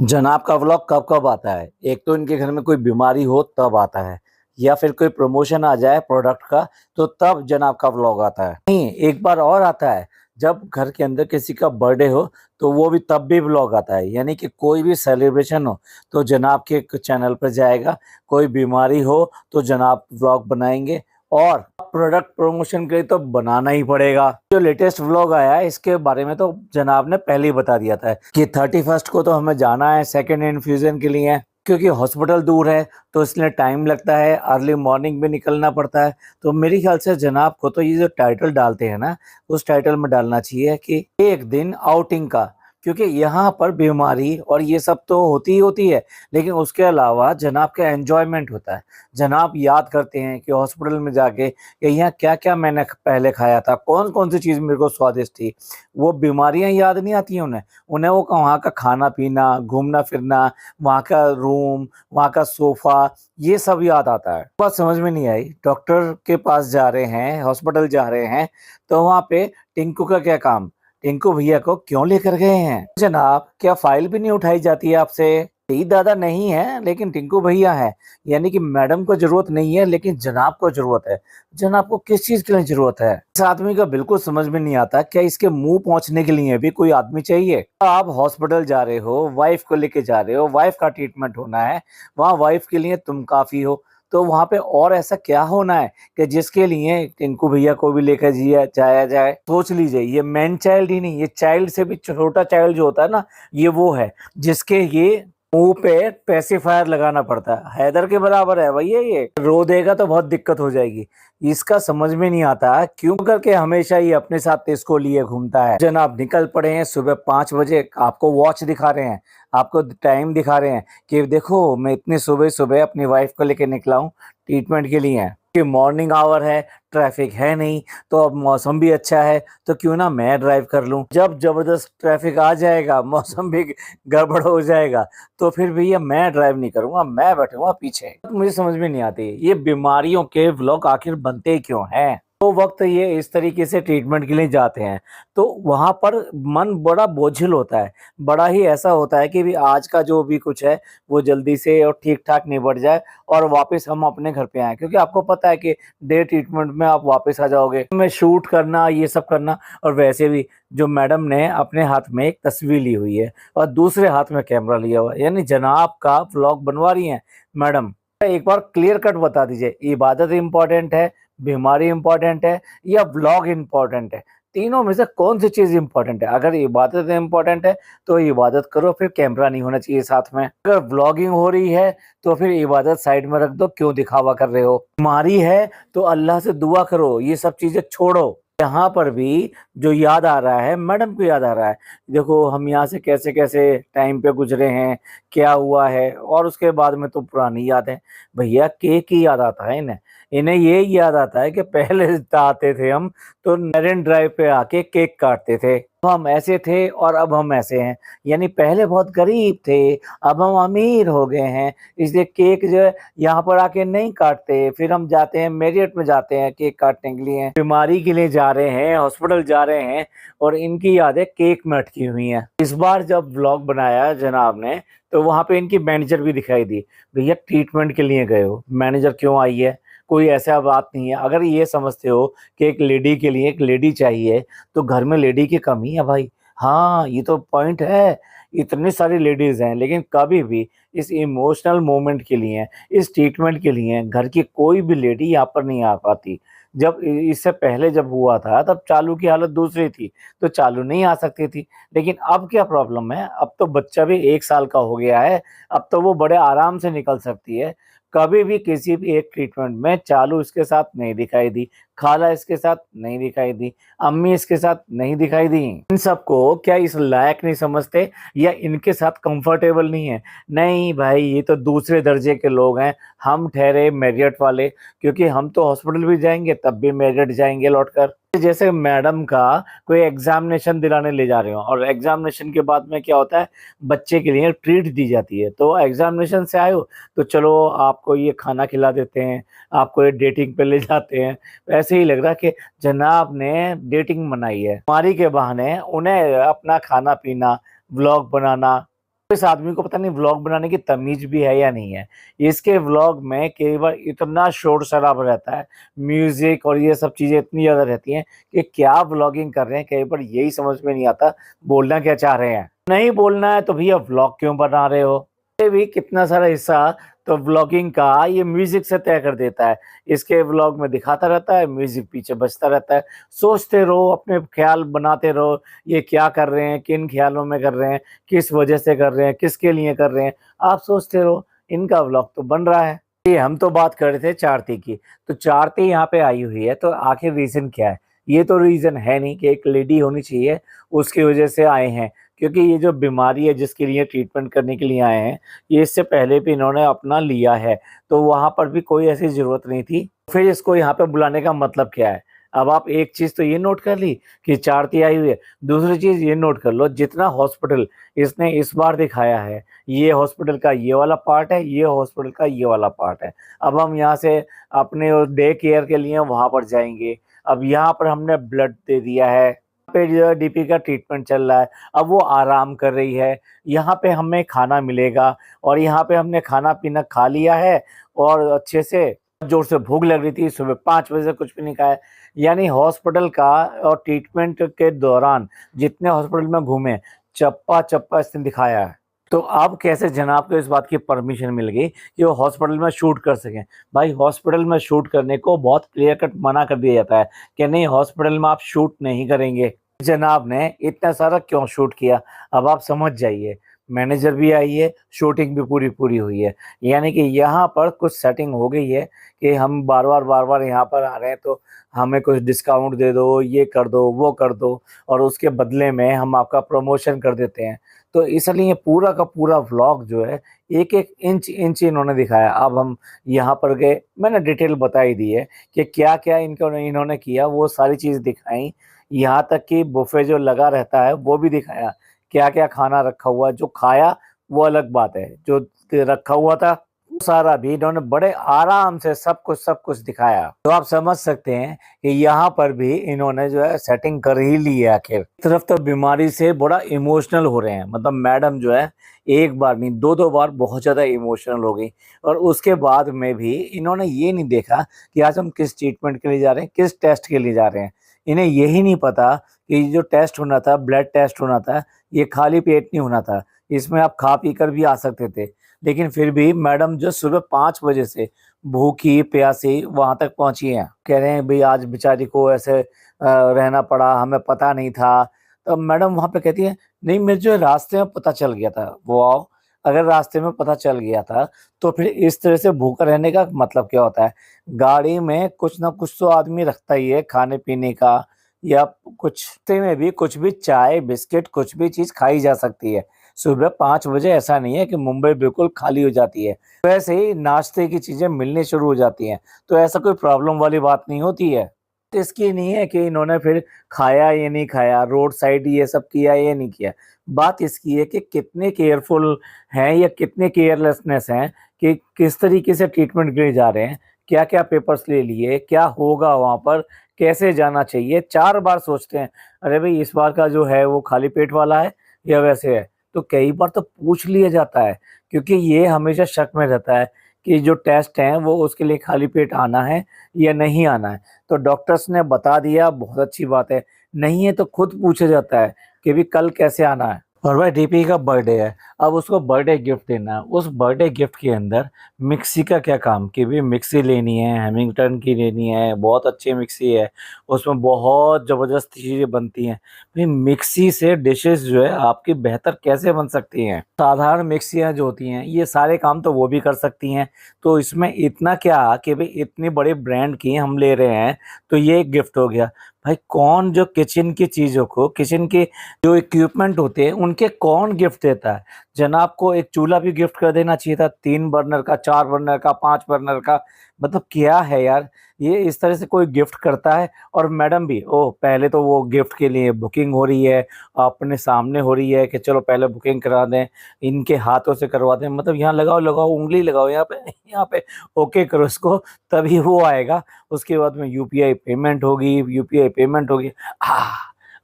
जनाब का व्लॉग कब कब आता है? एक तो इनके घर में कोई बीमारी हो तब आता है, या फिर कोई प्रमोशन आ जाए प्रोडक्ट का तो तब जनाब का व्लॉग आता है। नहीं, एक बार और आता है, जब घर के अंदर किसी का बर्थडे हो तो वो भी तब भी व्लॉग आता है। यानी कि कोई भी सेलिब्रेशन हो तो जनाब के चैनल पर जाएगा, कोई बीमारी हो तो जनाब व्लॉग बनाएंगे, और प्रोडक्ट प्रमोशन के लिए तो बनाना ही पड़ेगा। जो लेटेस्ट व्लॉग आया है इसके बारे में तो जनाब ने पहले ही बता दिया था कि 31st को तो हमें जाना है सेकेंड इन्फ्यूजन के लिए, क्योंकि हॉस्पिटल दूर है तो इसलिए टाइम लगता है, अर्ली मॉर्निंग भी निकलना पड़ता है। तो मेरे ख्याल से जनाब को तो ये जो टाइटल डालते हैं ना, उस टाइटल में डालना चाहिए कि एक दिन आउटिंग का, क्योंकि यहाँ पर बीमारी और ये सब तो होती ही होती है, लेकिन उसके अलावा जनाब का एंजॉयमेंट होता है। जनाब याद करते हैं कि हॉस्पिटल में जाके कि यहाँ क्या-क्या मैंने पहले खाया था, कौन-कौन सी चीज़ मेरे को स्वादिष्ट थी। वो बीमारियाँ याद नहीं आती हैं उन्हें, उन्हें वो वहाँ का खाना-पीना, घूमना-फिरना, वहाँ का रूम, वहाँ का सोफ़ा, ये सब याद आता है। बात समझ में नहीं आई, डॉक्टर के पास जा रहे हैं, हॉस्पिटल जा रहे हैं, तो वहाँ पे टिंकू का क्या काम? टिंकू भैया को क्यों लेकर गए हैं? जनाब, क्या फाइल भी नहीं उठाई जाती है आपसे? यही दादा नहीं है लेकिन टिंकू भैया है। यानी कि मैडम को जरूरत नहीं है लेकिन जनाब को जरूरत है। जनाब को किस चीज के लिए जरूरत है? इस आदमी का बिल्कुल समझ में नहीं आता, क्या इसके मुंह पहुंचने के लिए भी कोई आदमी चाहिए? आप हॉस्पिटल जा रहे हो, वाइफ को लेके जा रहे हो, वाइफ का ट्रीटमेंट होना है, वहाँ वाइफ के लिए तुम काफी हो, तो वहाँ पे और ऐसा क्या होना है कि जिसके लिए टिंकू भैया को भी लेकर जिया जाया जाए? सोच लीजिए, ये मैन चाइल्ड ही नहीं, ये चाइल्ड से भी छोटा चाइल्ड जो होता है ना, ये वो है जिसके ये मुंह पे पेसिफायर लगाना पड़ता है। हैदर के बराबर है भैया, ये रो देगा तो बहुत दिक्कत हो जाएगी। इसका समझ में नहीं आता क्यों करके हमेशा ही अपने साथ इसको लिए घूमता है। जनाब निकल पड़े हैं सुबह 5 बजे, आपको वॉच दिखा रहे हैं, आपको टाइम दिखा रहे हैं कि देखो मैं इतने सुबह सुबह अपनी वाइफ को लेकर निकला हूँ ट्रीटमेंट के लिए। कि मॉर्निंग आवर है, ट्रैफिक है नहीं, तो अब मौसम भी अच्छा है, तो क्यों ना मैं ड्राइव कर लूं। जब जबरदस्त ट्रैफिक आ जाएगा, मौसम भी गड़बड़ हो जाएगा, तो फिर भैया मैं ड्राइव नहीं करूंगा, मैं बैठूंगा पीछे। मुझे समझ में नहीं आती ये बीमारियों के व्लॉग आखिर बनते क्यों हैं। तो वक्त ये इस तरीके से ट्रीटमेंट के लिए जाते हैं तो वहां पर मन बड़ा बोझिल होता है, बड़ा ही ऐसा होता है कि भी आज का जो भी कुछ है वो जल्दी से और ठीक ठाक निबट जाए और वापस हम अपने घर पे आए, क्योंकि आपको पता है कि डे ट्रीटमेंट में आप वापस आ जाओगे, में शूट करना, ये सब करना। और वैसे भी जो मैडम ने अपने हाथ में एक तस्वीर ली हुई है और दूसरे हाथ में कैमरा लिया हुआ है, यानी जनाब का व्लॉग बनवा रही हैं मैडम। एक बार क्लियर कट बता दीजिए, इबादत इम्पोर्टेंट है, बीमारी इम्पोर्टेंट है, या व्लॉग इम्पोर्टेंट है? तीनों में से कौन सी चीज इंपॉर्टेंट है? अगर इबादत इम्पोर्टेंट है तो इबादत करो, फिर कैमरा नहीं होना चाहिए साथ में। अगर व्लॉगिंग हो रही है तो फिर इबादत साइड में रख दो, क्यों दिखावा कर रहे हो? बीमारी है तो अल्लाह से दुआ करो, ये सब चीजें छोड़ो। यहाँ पर भी जो याद आ रहा है, मैडम को याद आ रहा है, देखो हम यहाँ से कैसे कैसे टाइम पे गुजरे हैं, क्या हुआ है, और उसके बाद में तो पुरानी याद है। भैया केक ही याद आता है इन्हें, इन्हें ये याद आता है कि पहले आते थे हम तो मरीन ड्राइव पे आके केक काटते थे, तो हम ऐसे थे और अब हम ऐसे हैं। यानी पहले बहुत गरीब थे, अब हम अमीर हो गए हैं, इसलिए केक जो है यहाँ पर आके नहीं काटते, फिर हम जाते हैं मेरियट में जाते हैं केक काटने के लिए, बीमारी के लिए जा रहे हैं, हॉस्पिटल जा रहे हैं, और इनकी यादें केक में अटकी हुई हैं। इस बार जब व्लॉग बनाया जनाब ने तो वहां पे इनकी मैनेजर भी दिखाई दी। भैया ट्रीटमेंट के लिए गए हो, मैनेजर क्यों आई है? कोई ऐसा बात नहीं है। अगर ये समझते हो कि एक लेडी के लिए एक लेडी चाहिए तो घर में लेडी की कमी है भाई। हाँ, ये तो पॉइंट है, इतनी सारी लेडीज हैं लेकिन कभी भी इस इमोशनल मोमेंट के लिए, इस ट्रीटमेंट के लिए घर की कोई भी लेडी यहाँ पर नहीं आ पाती। जब इससे पहले जब हुआ था तब चालू की हालत दूसरी थी, तो चालू नहीं आ सकती थी। लेकिन अब क्या प्रॉब्लम है, अब तो बच्चा भी 1 साल का हो गया है, अब तो वो बड़े आराम से निकल सकती है। कभी भी किसी भी एक ट्रीटमेंट में चालू इसके साथ नहीं दिखाई दी, खाला इसके साथ नहीं दिखाई दी, अम्मी इसके साथ नहीं दिखाई दी। इन सबको क्या इस लायक नहीं समझते या इनके साथ कंफर्टेबल नहीं है? नहीं भाई, ये तो दूसरे दर्जे के लोग हैं, हम ठहरे मेरियट वाले, क्योंकि हम तो हॉस्पिटल भी जाएंगे तब भी मेरियट जाएंगे लौटकर। जैसे मैडम का कोई एग्जामिनेशन दिलाने ले जा रहे हो और एग्जामिनेशन के बाद में क्या होता है, बच्चे के लिए ट्रीट दी जाती है। तो एग्जामिनेशन से आए हो तो चलो आपको ये खाना खिला देते हैं, आपको ये डेटिंग पे ले जाते हैं। ऐसे ही लग रहा है कि जनाब ने डेटिंग मनाई है, बीमारी के बहाने उन्हें अपना खाना पीना, व्लॉग बनाना, इस आदमी को पता नहीं व्लॉग बनाने की तमीज़ भी है या नहीं है। इसके व्लॉग में केवल इतना शोर-शराबा रहता है, म्यूज़िक और ये सब चीज़ें इतनी ज़्यादा रहती हैं कि क्या व्लॉगिंग कर रहे हैं, कई बार यही समझ में नहीं आता, बोलना क्या चाह रहे हैं। नहीं बोलना है तो भैया व्लॉग क्यों बना रहे हो? ये भी कितना सारा हिस्सा तो व्लॉगिंग का ये म्यूज़िक से तय कर देता है। इसके व्लॉग में दिखाता रहता है, म्यूज़िक पीछे बजता रहता है। सोचते रहो, अपने ख़्याल बनाते रहो, ये क्या कर रहे हैं, किन ख़्यालों में कर रहे हैं, किस वजह से कर रहे हैं, किसके लिए कर रहे हैं, आप सोचते रहो, इनका व्लॉग तो बन रहा है। ये हम तो बात कर रहे थे चारती की, तो चारती यहाँ पे आई हुई है, तो आखिर रीज़न क्या है? ये तो रीज़न है नहीं कि एक लेडी होनी चाहिए, उसकी वजह से आए हैं। क्योंकि ये जो बीमारी है जिसके लिए ट्रीटमेंट करने के लिए आए हैं, ये इससे पहले भी इन्होंने अपना लिया है, तो वहाँ पर भी कोई ऐसी ज़रूरत नहीं थी। फिर इसको यहाँ पे बुलाने का मतलब क्या है? अब आप एक चीज़ तो ये नोट कर ली कि चारती आई हुई है, दूसरी चीज़ ये नोट कर लो जितना हॉस्पिटल इसने इस बार दिखाया है, ये हॉस्पिटल का ये वाला पार्ट है, ये हॉस्पिटल का ये वाला पार्ट है। अब हम यहाँ से अपने डे केयर के लिए वहाँ पर जाएँगे। अब यहाँ पर हमने ब्लड दे दिया है, पे जो है डीपी का ट्रीटमेंट चल रहा है, अब वो आराम कर रही है, यहाँ पे हमें खाना मिलेगा और यहाँ पे हमने खाना-पीना खा लिया है और अच्छे से ज़ोर से भूख लग रही थी, सुबह 5 बजे से कुछ भी नहीं खाया। यानी हॉस्पिटल का और ट्रीटमेंट के दौरान जितने हॉस्पिटल में घूमे, चप्पा-चप्पा इसने दिखाया है। तो अब कैसे जनाब को इस बात की परमिशन मिल गई कि वो हॉस्पिटल में शूट कर सकें? भाई हॉस्पिटल में शूट करने को बहुत क्लियर कट मना कर दिया जाता है कि नहीं हॉस्पिटल में आप शूट नहीं करेंगे। जनाब ने इतना सारा क्यों शूट किया? अब आप समझ जाइए। मैनेजर भी आई है, शूटिंग भी पूरी हुई है। यानी कि यहाँ पर कुछ सेटिंग हो गई है कि हम बार-बार यहाँ पर आ रहे हैं तो हमें कुछ डिस्काउंट दे दो, ये कर दो, वो कर दो और उसके बदले में हम आपका प्रमोशन कर देते हैं। तो इसलिए पूरा का पूरा व्लॉग जो है एक-एक इंच इन्होंने दिखाया। अब हम यहाँ पर गए, मैंने डिटेल बता ही दी है कि क्या-क्या इन्होंने किया वो सारी चीज़ दिखाई। यहाँ तक कि बुफ़े जो लगा रहता है वो भी दिखाया, क्या-क्या खाना रखा हुआ है, जो खाया वो अलग बात है, जो रखा हुआ था वो सारा भी इन्होंने बड़े आराम से सब कुछ दिखाया। तो आप समझ सकते हैं कि यहाँ पर भी इन्होंने जो है सेटिंग कर ही ली है आखिर। एक तरफ तो बीमारी से बड़ा इमोशनल हो रहे हैं, मतलब मैडम जो है एक बार नहीं 2-2 बार बहुत ज़्यादा इमोशनल हो गई और उसके बाद में भी इन्होंने ये नहीं देखा कि आज हम किस ट्रीटमेंट के लिए जा रहे हैं, किस टेस्ट के लिए जा रहे हैं। इन्हें यही नहीं पता कि जो टेस्ट होना था, ब्लड टेस्ट होना था, ये खाली पेट नहीं होना था। इसमें आप खा पी कर भी आ सकते थे। लेकिन फिर भी मैडम जो सुबह 5 बजे से भूखी-प्यासी वहाँ तक पहुँची हैं। कह रहे हैं भई आज बेचारी को ऐसे रहना पड़ा, हमें पता नहीं था। तब मैडम वहाँ पे कहती हैं, नहीं मुझे जो रास्ते में पता चल गया था। वाओ! अगर रास्ते में पता चल गया था, तो फिर इस तरह से भूखा रहने का मतलब क्या होता है? गाड़ी में कुछ न कुछ तो आदमी रखता ही है खाने-पीने का या कुछ रास्ते में भी कुछ भी चाय, बिस्किट कुछ भी चीज़ खाई जा सकती है। सुबह 5 बजे ऐसा नहीं है कि मुंबई बिल्कुल खाली हो जाती है। वैसे ही नाश्ते की चीज़ें मिलनी शुरू हो जाती हैं, तो ऐसा कोई प्रॉब्लम वाली बात नहीं होती है। तो इसकी नहीं है कि इन्होंने फिर खाया या नहीं खाया, रोड साइड ये सब किया या नहीं किया। बात इसकी है कि कितने केयरफुल हैं या कितने केयरलेसनेस हैं कि किस तरीके से ट्रीटमेंट के लिए जा रहे हैं, क्या-क्या पेपर्स ले लिए, क्या होगा वहाँ पर, कैसे जाना चाहिए, 4 बार सोचते हैं, अरे भई इस बार का जो है वो खाली पेट वाला है या वैसे है? तो कई बार तो पूछ लिया जाता है क्योंकि ये हमेशा शक में रहता है कि जो टेस्ट हैं वो उसके लिए खाली पेट आना है या नहीं आना है। तो डॉक्टर्स ने बता दिया बहुत अच्छी बात है, नहीं है तो खुद पूछा जाता है कि भई कल कैसे आना है? और भाई डीपी का बर्थडे है, अब उसको बर्थडे गिफ्ट देना है, उस बर्थडे गिफ्ट के अंदर मिक्सी का क्या काम कि भई मिक्सी लेनी है, हैमिंगटन की लेनी है, बहुत अच्छी मिक्सी है, उसमें बहुत ज़बरदस्त चीज़ें बनती हैं। भई मिक्सी से डिशेज़ जो है आपकी बेहतर कैसे बन सकती हैं? साधारण मिक्सियाँ जो होती हैं, ये सारे काम तो वो भी कर सकती हैं, तो इसमें इतना क्या कि भई इतनी बड़े ब्रांड की हम ले रहे हैं, तो ये एक गिफ्ट हो गया। भाई कौन जो किचन की चीज़ों को, किचन के जो इक्विपमेंट होते हैं, उनके कौन गिफ्ट देता है? जनाब को एक चूल्हा भी गिफ्ट कर देना चाहिए था 3 बर्नर का, 4 बर्नर का, 5 बर्नर का, मतलब क्या है यार? ये इस तरह से कोई गिफ्ट करता है और मैडम भी ओह! पहले तो वो गिफ्ट के लिए बुकिंग हो रही है, अपने सामने हो रही है कि चलो पहले बुकिंग करा दें, इनके हाथों से करवा दें, मतलब यहाँ लगाओ, उँगली लगाओ यहाँ पे, यहाँ पे ओके करो इसको, तभी वो आएगा। उसके बाद में यूपीआई पेमेंट होगी,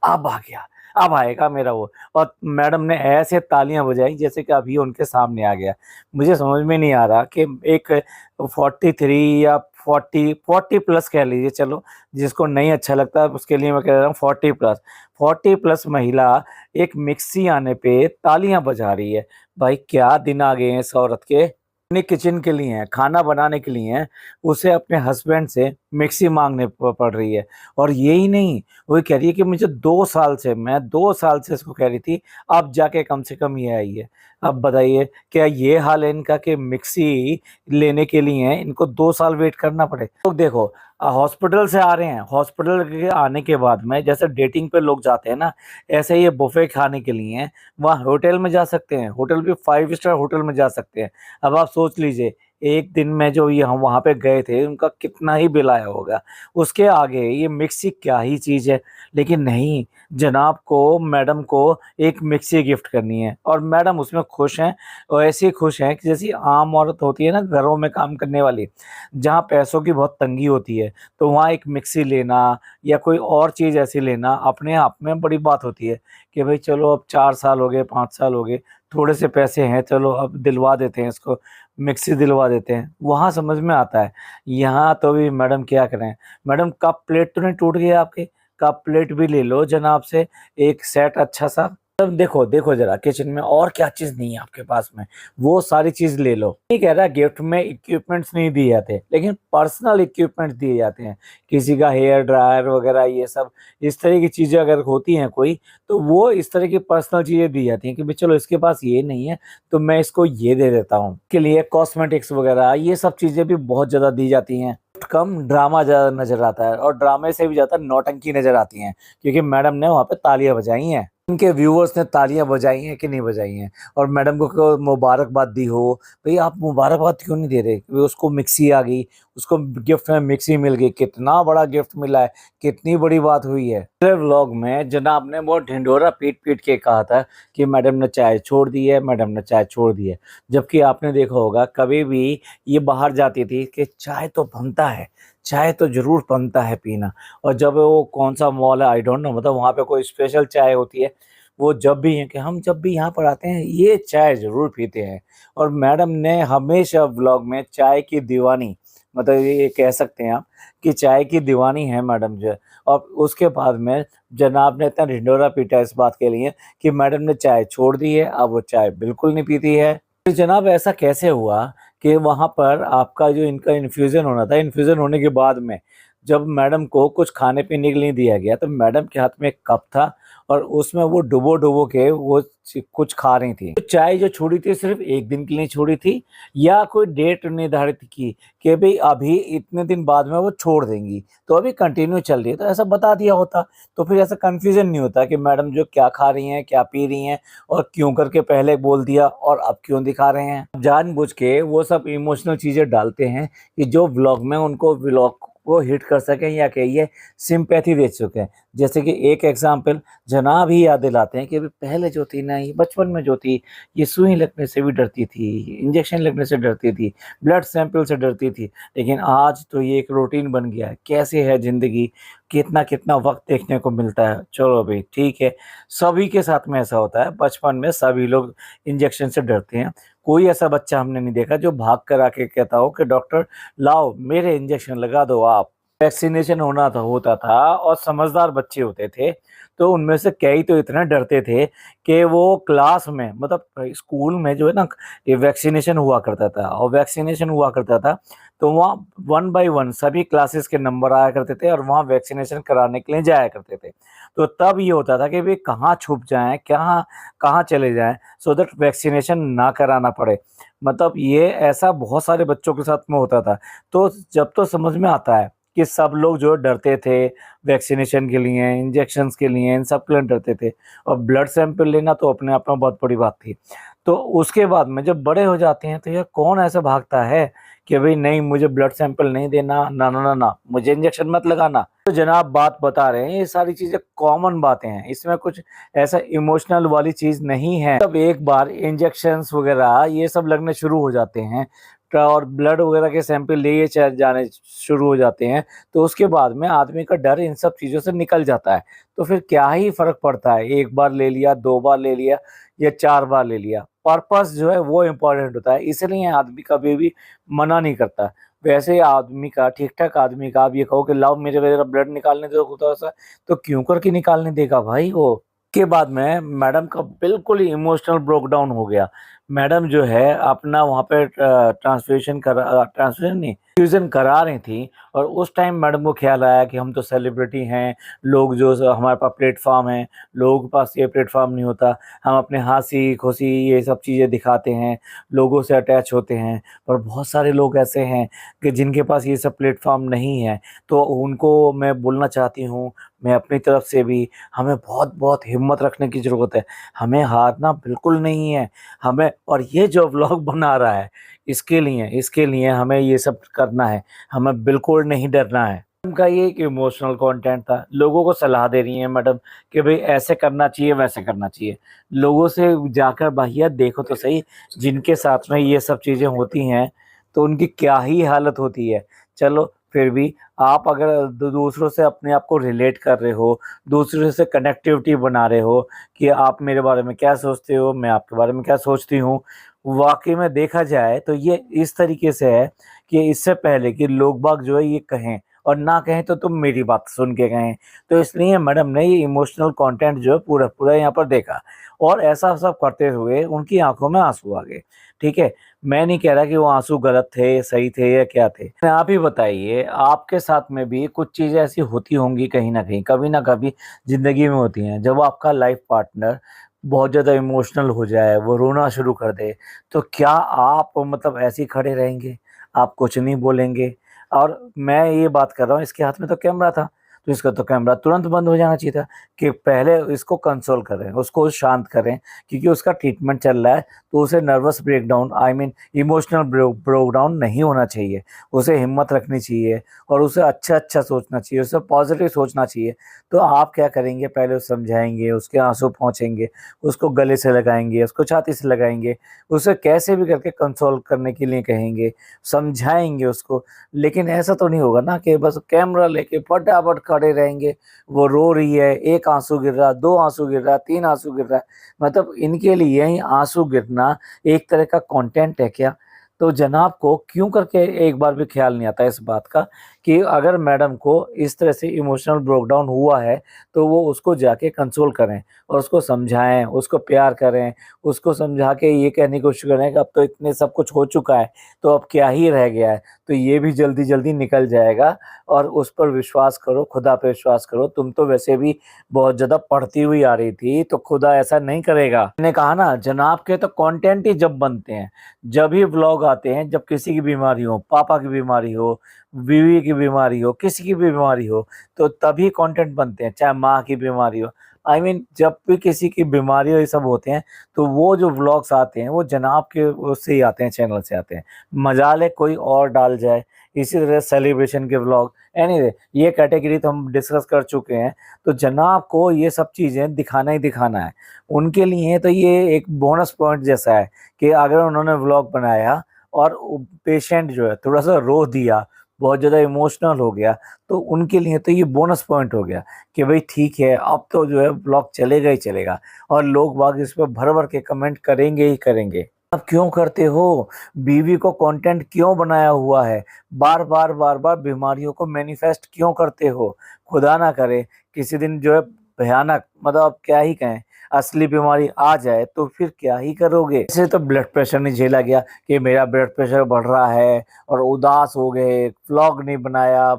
अब आ गया। अब आएगा मेरा वो। और मैडम ने ऐसे तालियां बजाई जैसे कि अभी उनके सामने आ गया। मुझे समझ में नहीं आ रहा कि एक 43 या 40 प्लस कह लीजिए, चलो जिसको नहीं अच्छा लगता उसके लिए मैं कह रहा हूँ 40 प्लस महिला एक मिक्सी आने पे तालियां बजा रही है। भाई क्या दिन आ गए हैं इस औरत के। अपने किचन के लिए हैं, खाना बनाने के लिए हैं, उसे अपने हस्बैंड से मिक्सी मांगने पड़ रही है। और यही नहीं, वो कह रही है कि मुझे 2 साल से, मैं 2 साल से इसको कह रही थी, अब जाके कम से कम ये आई है। अब बताइए क्या ये हाल है इनका कि मिक्सी लेने के लिए इनको 2 साल वेट करना पड़े। तो देखो, हॉस्पिटल से आ रहे हैं, हॉस्पिटल के आने के बाद में जैसे डेटिंग पे लोग जाते हैं ना, ऐसे ये बुफे खाने के लिए वहाँ होटल में जा सकते हैं, होटल भी 5 स्टार होटल में जा सकते हैं। अब आप सोच लीजिए, एक दिन में जो ये हम वहाँ पे गए थे उनका कितना ही बिल आया होगा, उसके आगे ये मिक्सी क्या ही चीज़ है। लेकिन नहीं, जनाब को, मैडम को एक मिक्सी गिफ्ट करनी है और मैडम उसमें खुश हैं। और ऐसी खुश हैं कि जैसी आम औरत होती है ना घरों में काम करने वाली, जहाँ पैसों की बहुत तंगी होती है, तो वहाँ एक मिक्सी लेना या कोई और चीज़ ऐसी लेना अपने आप में बड़ी बात होती है कि भाई चलो अब 4 साल हो गए, 5 साल हो गए, थोड़े से पैसे हैं, चलो अब दिलवा देते हैं इसको, मिक्सी दिलवा देते हैं। वहाँ समझ में आता है। यहाँ तो भी मैडम क्या करें। मैडम कप प्लेट तो नहीं टूट गई आपके? कप प्लेट भी ले लो जनाब से, एक सेट अच्छा सा। तब देखो देखो जरा किचन में और क्या चीज नहीं है आपके पास में, वो सारी चीज ले लो। नहीं कह रहा गिफ्ट में इक्विपमेंट्स नहीं दिए जाते, लेकिन पर्सनल इक्विपमेंट्स दिए जाते हैं। किसी का हेयर ड्रायर वगैरह ये सब, इस तरह की चीजें अगर होती हैं कोई, तो वो इस तरह की पर्सनल चीजें दी जाती हैं कि भाई चलो इसके पास ये नहीं है तो मैं इसको ये दे देता हूँ। के लिए कॉस्मेटिक्स वगैरह ये सब चीजें भी बहुत ज्यादा दी जाती हैं। कम ड्रामा ज्यादा नजर आता है, और ड्रामे से भी ज्यादा नौटंकी नजर आती है, क्योंकि मैडम ने वहां पे तालियां बजाई हैं। इनके व्यूअर्स ने तालियां बजाई हैं कि नहीं बजाई हैं, और मैडम को मुबारकबाद दी हो। भाई आप मुबारकबाद क्यों नहीं दे रहे? भाई उसको मिक्सी आ गई, उसको गिफ्ट में मिक्सी मिल गई, कितना बड़ा गिफ्ट मिला है, कितनी बड़ी बात हुई है। पिछले व्लॉग में जनाब ने बहुत ढिंढोरा पीट पीट के कहा था कि मैडम ने चाय छोड़ दी है, मैडम ने चाय छोड़ दी है। जबकि आपने देखा होगा कभी भी ये बाहर जाती थी कि चाय तो बनता है, चाय तो जरूर बनता है पीना। और जब वो कौन सा मॉल है आई डोंट नो, मतलब वहाँ पे कोई स्पेशल चाय होती है, वो जब भी है कि हम जब भी यहाँ पर आते हैं ये चाय जरूर पीते हैं। और मैडम ने हमेशा व्लॉग में चाय की दीवानी, मतलब ये कह सकते हैं आप कि चाय की दीवानी है मैडम जो है। और उसके बाद में जनाब ने इतना ढिंढोरा पीटा इस बात के लिए कि मैडम ने चाय छोड़ दी है, अब वो चाय बिल्कुल नहीं पीती है। तो जनाब ऐसा कैसे हुआ कि वहाँ पर आपका जो इनका इन्फ्यूज़न होना था, इन्फ्यूज़न होने के बाद में जब मैडम को कुछ खाने पीने के लिए दिया गया, तो मैडम के हाथ में एक कप था और उसमें वो डुबो-डुबो के वो कुछ खा रही थी। तो चाय जो छोड़ी थी सिर्फ़ 1 दिन के लिए छोड़ी थी, या कोई डेट निर्धारित की कि भई अभी इतने दिन बाद में वो छोड़ देंगी, तो अभी कंटिन्यू चल रही है, तो ऐसा बता दिया होता, तो फिर ऐसा कन्फ्यूज़न नहीं होता कि मैडम जो क्या खा रही हैं, क्या पी रही हैं, और क्यों करके पहले बोल दिया और अब क्यों दिखा रहे हैं। जानबूझ के वो सब इमोशनल चीज़ें डालते हैं कि जो व्लॉग में उनको व्लॉग को हिट कर सकें, या कहिए सिंपैथी दे सकें। जैसे कि एक एग्ज़ाम्पल जनाब ही याद दिलाते हैं कि अभी पहले जो थी ना, ये बचपन में जो थी, ये सुई लगने से भी डरती थी, इंजेक्शन लगने से डरती थी, ब्लड सैंपल से डरती थी, लेकिन आज तो ये एक रूटीन बन गया है। कैसे है ज़िंदगी, कितना-कितना वक़्त देखने को मिलता है। चलो भई ठीक है, सभी के साथ में ऐसा होता है, बचपन में सभी लोग इंजेक्शन से डरते हैं। कोई ऐसा बच्चा हमने नहीं देखा जो भाग कर आके कहता हो कि डॉक्टर लाओ मेरे इंजेक्शन लगा दो आप। वैक्सीनेशन होता था और समझदार बच्चे होते थे, तो उनमें से कई तो इतने डरते थे कि वो क्लास में, मतलब स्कूल में जो है ना, ये वैक्सीनेशन हुआ करता था, और वैक्सीनेशन हुआ करता था तो वहाँ 1 बाय 1 सभी क्लासेस के नंबर आया करते थे और वहाँ वैक्सीनेशन कराने के लिए जाया करते थे। तो तब ये होता था कि भई कहाँ छुप जाएँ, कहाँ कहाँ चले जाएँ, सो दैट वैक्सीनेशन ना कराना पड़े। मतलब ये ऐसा बहुत सारे बच्चों के साथ में होता था। तो जब तो समझ में आता है कि सब लोग जो डरते थे वैक्सीनेशन के लिए, इंजेक्शंस के लिए, इन सब के लिए डरते थे, और ब्लड सैंपल लेना तो अपने आप में बहुत बड़ी बात थी। तो उसके बाद में जब बड़े हो जाते हैं तो यार कौन ऐसा भागता है कि भई नहीं मुझे ब्लड सैंपल नहीं देना, ना, ना, ना, ना, मुझे इंजेक्शन मत लगाना। तो जनाब बात बता रहे हैं, ये सारी चीज़ें कॉमन बातें हैं, इसमें कुछ ऐसा इमोशनल वाली चीज़ नहीं है। तब एक बार इंजेक्शंस वगैरह ये सब लगने शुरू हो जाते हैं, और ब्लड वगैरह के सैंपल लिए जाने शुरू हो जाते हैं, तो उसके बाद में आदमी का डर इन सब चीज़ों से निकल जाता है। तो फिर क्या ही फ़र्क पड़ता है, 1 बार ले लिया, 2 बार ले लिया या 4 बार ले लिया। पर्पस जो है वो इम्पोर्टेंट होता है, इसलिए आदमी कभी भी मना नहीं करता। वैसे आदमी का, ठीक-ठाक आदमी का आप ये कहो कि लाओ मेरे वगैरह ब्लड निकालने दो थोड़ा-सा, तो क्यों करके निकालने देगा भाई वो। के बाद में मैडम का बिल्कुल ही इमोशनल ब्रेकडाउन हो गया। मैडम जो है अपना वहाँ पे ट्रांसफ्यूज़न नहीं, फ्यूज़न करा रही थी और उस टाइम मैडम को ख़्याल आया कि हम तो सेलिब्रिटी हैं, लोग जो हमारे पास प्लेटफ़ॉर्म है, लोगों के पास ये प्लेटफ़ॉर्म नहीं होता। हम अपने हँसी-खुशी ये सब चीज़ें दिखाते हैं, लोगों से अटैच होते हैं, पर बहुत सारे लोग ऐसे हैं कि जिनके पास ये सब प्लेटफ़ॉर्म नहीं है। तो उनको मैं बोलना चाहती हूँ, मैं अपनी तरफ से भी, हमें बहुत-बहुत हिम्मत रखने की ज़रूरत है। हमें हारना बिल्कुल नहीं है। हमें, और ये जो व्लॉग बना रहा है इसके लिए हमें ये सब करना है। हमें बिल्कुल नहीं डरना है। उनका ये एक इमोशनल कंटेंट था। लोगों को सलाह दे रही हैं मैडम कि भई ऐसे करना चाहिए, वैसे करना चाहिए। लोगों से जाकर भैया देखो तो सही, जिनके साथ में ये सब चीज़ें होती हैं, तो उनकी क्या ही हालत होती है। चलो फिर भी आप अगर दूसरों से अपने आप को रिलेट कर रहे हो, दूसरों से कनेक्टिविटी बना रहे हो कि आप मेरे बारे में क्या सोचते हो, मैं आपके बारे में क्या सोचती हूँ। वाक़ई में देखा जाए तो ये इस तरीके से है कि इससे पहले कि लोग बाग जो है ये कहें और ना कहें तो तुम मेरी बात सुन के कहें। तो इसलिए मैडम ने ये इमोशनल कंटेंट जो है पूरा-पूरा यहाँ पर देखा और ऐसा सब करते हुए उनकी आँखों में आँसू आ गए। ठीक है? मैं नहीं कह रहा कि वो आँसू गलत थे, सही थे या क्या थे। आप ही बताइए, आपके साथ में भी कुछ चीज़ें ऐसी होती होंगी कहीं न कहीं, कभी न कभी ज़िंदगी में होती हैं। जब आपका लाइफ़ पार्टनर बहुत ज़्यादा इमोशनल हो जाए, वो रोना शुरू कर दे, तो क्या आप मतलब ऐसे ही खड़े रहेंगे? आप कुछ नहीं बोलेंगे? और मैं ये बात कर रहा हूँ, इसके हाथ में तो कैमरा था, तो इसका तो कैमरा तुरंत बंद हो जाना चाहिए था कि पहले इसको कंसोल करें, उसको शांत करें, क्योंकि उसका ट्रीटमेंट चल रहा है, तो उसे nervous breakdown, I mean emotional breakdown नहीं होना चाहिए। उसे हिम्मत रखनी चाहिए और उसे अच्छा-अच्छा सोचना चाहिए, उसे पॉज़िटिव सोचना चाहिए। तो आप क्या करेंगे, पहले उसे समझाएँगे, उसके आँसू पोंछेंगे, उसको गले से लगाएँगे, उसको छाती से लगाएँगे, उसे कैसे भी करके कंसोल करने के लिए कहेंगे, समझाएँगे उसको। लेकिन ऐसा तो नहीं होगा ना कि बस कैमरा लेके फटाफट खड़े रहेंगे, वो रो रही है, 1 आँसू गिर रहा, 2 आँसू गिर रहा, 3 आँसू गिर रहा है, मतलब इनके लिए ही आँसू गिरना एक तरह का कंटेंट है क्या? तो जनाब को क्यों करके एक बार भी ख़्याल नहीं आता इस बात का कि अगर मैडम को इस तरह से इमोशनल ब्रेकडाउन हुआ है, तो वो उसको जाके कंसोल करें और उसको समझाएँ, उसको प्यार करें, उसको समझा के ये कहने की कोशिश करें कि अब तो इतने सब कुछ हो चुका है, तो अब क्या ही रह गया है, तो ये भी जल्दी-जल्दी निकल जाएगा और उस पर विश्वास करो, खुदा पे विश्वास करो। तुम तो वैसे भी बहुत ज़्यादा पढ़ती हुई आ रही थी, तो खुदा ऐसा नहीं करेगा। मैंने कहा ना, जनाब के तो कंटेंट ही जब बनते हैं, जब ही व्लॉग आते हैं, जब किसी की बीमारी हो, पापा की बीमारी हो, बीवी की बीमारी हो, किसी की भी बीमारी हो, तो तभी कंटेंट बनते हैं, चाहे माँ की बीमारी हो। आई मीन जब भी किसी की बीमारी और ये सब होते हैं, तो वो जो व्लॉग्स आते हैं, वो जनाब के उससे ही आते हैं, चैनल से आते हैं। मजाल है कोई और डाल जाए, इसी तरह सेलिब्रेशन के व्लॉग, एनीवे ये कैटेगरी तो हम डिस्कस कर चुके हैं। तो जनाब को ये सब चीज़ें दिखाना ही दिखाना है। उनके लिए तो ये एक बोनस पॉइंट जैसा है कि अगर उन्होंने व्लॉग बनाया और पेशेंट जो है थोड़ा-सा रो दिया, बहुत ज़्यादा इमोशनल हो गया, तो उनके लिए तो ये बोनस पॉइंट हो गया कि भई ठीक है, अब तो जो है व्लॉग चलेगा ही चलेगा और लोग बाग इस पे भर-भर के कमेंट करेंगे ही करेंगे। आप क्यों करते हो? बीवी को कंटेंट क्यों बनाया हुआ है? बार-बार, बार-बार बीमारियों को मैनिफेस्ट क्यों करते हो? खुदा ना करे किसी दिन जो है भयानक, मतलब अब क्या ही कहें, असली बीमारी आ जाए तो फिर क्या ही करोगे? ऐसे तो ब्लड प्रेशर नहीं झेला गया कि मेरा ब्लड प्रेशर बढ़ रहा है और उदास हो गए, व्लॉग नहीं बनाया,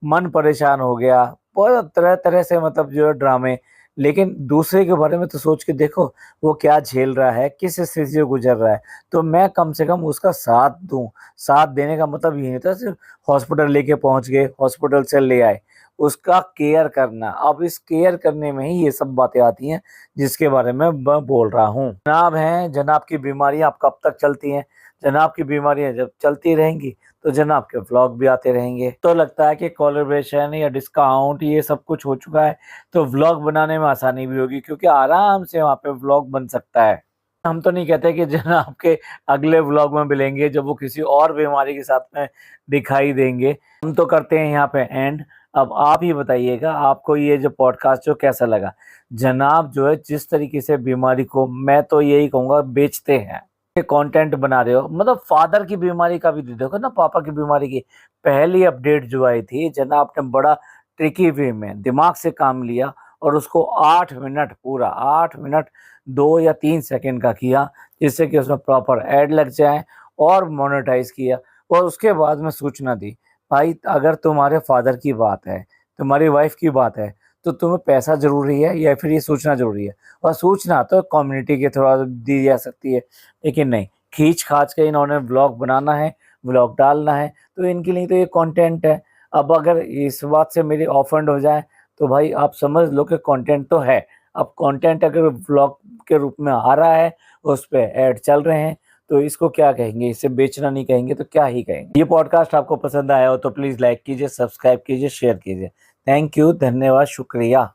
मन परेशान हो गया, बहुत तरह-तरह से मतलब जो है ड्रामे। लेकिन दूसरे के बारे में तो सोच के देखो, वो क्या झेल रहा है, किस स्थिति से गुज़र रहा है, तो मैं कम से कम उसका साथ दूँ। साथ देने का मतलब ये नहीं होता सिर्फ़ हॉस्पिटल लेके पहुँच गए, हॉस्पिटल से ले आए, उसका केयर करना। अब इस केयर करने में ही ये सब बातें आती हैं, जिसके बारे में मैं बोल रहा हूँ। जनाब हैं, जनाब की बीमारियाँ अब कब तक चलती हैं? जनाब की बीमारियाँ जब चलती रहेंगी, तो जनाब के व्लॉग भी आते रहेंगे। तो लगता है कि कोलैबोरेशन या डिस्काउंट ये सब कुछ हो चुका है, तो व्लॉग बनाने में आसानी भी होगी क्योंकि आराम से वहाँ पे व्लॉग बन सकता है। हम तो नहीं कहते कि जन आपके अगले व्लॉग में मिलेंगे जब वो किसी और बीमारी के साथ में दिखाई देंगे। हम तो करते हैं यहाँ पे एंड। अब आप ही बताइएगा आपको ये जो पॉडकास्ट जो कैसा लगा। जनाब जो है जिस तरीके से बीमारी को मैं तो यही कहूँगा बेचते हैं, कंटेंट बना रहे हो, मतलब फादर की बीमारी का भी देखो ना, पापा की बीमारी की पहली अपडेट जो आई थी जनाब, आपने बड़ा ट्रिकी वे में दिमाग से काम लिया और उसको 8 मिनट, पूरा 8 मिनट 2 या 3 सेकंड का किया, जिससे कि उसमें प्रॉपर ऐड लग जाए और मोनेटाइज किया। और उसके बाद में सूचना दी, भाई अगर तुम्हारे फादर की बात है, तुम्हारी वाइफ की बात है, तो तुम्हें पैसा जरूरी है या फिर ये सूचना जरूरी है। और सूचना तो कम्युनिटी के थ्रू दी जा सकती है, लेकिन नहीं, खींच खाच के इन्होंने व्लॉग बनाना है, व्लॉग डालना है, तो इनके लिए तो ये कंटेंट है। अब अगर इस बात से मेरी ऑफेंड हो जाए तो भाई आप समझ लो कि कंटेंट तो है। अब कंटेंट अगर व्लॉग के रूप में आ रहा है, उस पे ऐड चल रहे हैं, तो इसको क्या कहेंगे? इसे बेचना नहीं कहेंगे तो क्या ही कहेंगे। ये पॉडकास्ट आपको पसंद आया हो तो प्लीज लाइक कीजिए, सब्सक्राइब कीजिए, शेयर कीजिए। थैंक यू, धन्यवाद, शुक्रिया।